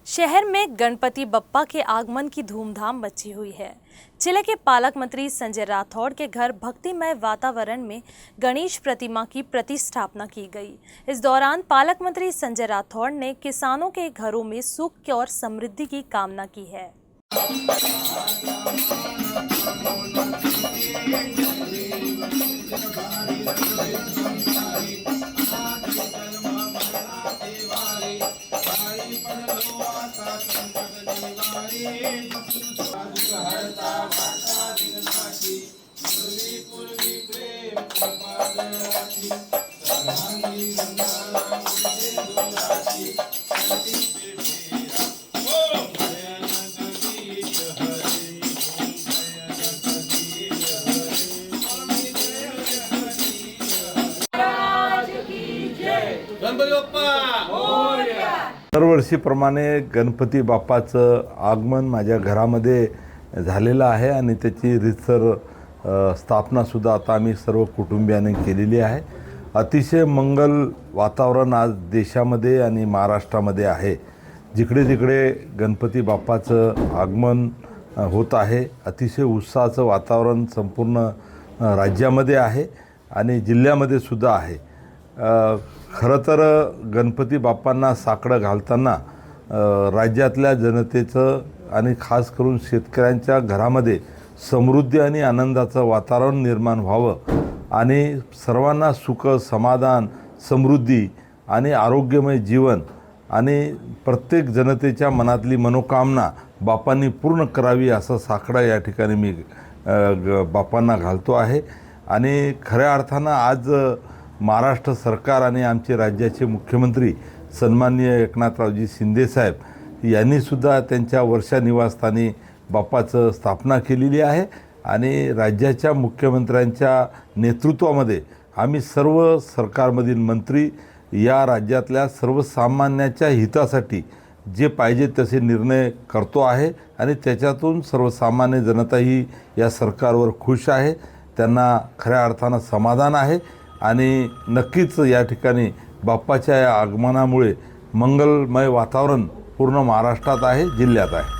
शहर में गणपति बप्पा के आगमन की धूमधाम मची हुई है। जिले के पालक मंत्री संजय राठौड़ के घर भक्तिमय वातावरण में गणेश प्रतिमा की प्रतिष्ठापना की गई। इस दौरान पालक मंत्री संजय राठौड़ ने किसानों के घरों में सुख और समृद्धि की कामना की है। दरवर्षीप्रमाणे गणपती बाप्पाचं आगमन माझ्या घरामध्ये झालेलं आहे आणि त्याची रीतसर स्थापनासुद्धा आता आम्ही सर्व कुटुंबियांनी केलेली आहे। अतिशय मंगल वातावरण आज देशामध्ये आणि महाराष्ट्रामध्ये आहे। जिकडे जिकडे गणपती बाप्पाचं आगमन होत आहे, अतिशय उत्साहाचं वातावरण संपूर्ण राज्यामध्ये आहे आणि जिल्ह्यामध्ये सुद्धा आहे। खरं तर गणपती बाप्पांना साकडं घालताना राज्यातल्या जनतेचं आणि खास करून शेतकऱ्यांच्या घरामध्ये समृद्धी आणि आनंदाचं वातावरण निर्माण व्हावं आणि सर्वांना सुख, समाधान, समृद्धी आणि आरोग्यमय जीवन आणि प्रत्येक जनतेच्या मनातली मनोकामना बाप्पांनी पूर्ण करावी असा साकडा या ठिकाणी मी बाप्पांना घालतो आहे। आणि खऱ्या अर्थानं आज महाराष्ट्र सरकार आणि आमचे राज्याचे मुख्यमंत्री सन्माननीय एकनाथरावजी शिंदे साहेब यांनी सुद्धा त्यांच्या वर्षा निवासस्थानी बाप्पाचं स्थापना केलेली आहे आणि राज्याच्या मुख्यमंत्र्यांच्या नेतृत्वामध्ये आम्ही सर्व सरकारमधील मंत्री या राज्यातल्या सर्वसामान्यांच्या हितासाठी जे पाहिजे तसे निर्णय करतो आहे आणि त्याच्यातून सर्वसामान्य जनताही या सरकारवर खुश आहे, त्यांना खऱ्या अर्थानं समाधान आहे आणि नक्कीच या ठिकाणी बाप्पाच्या या आगमनामुळे मंगलमय वातावरण पूर्ण महाराष्ट्रात आहे, जिल्ह्यात आहे।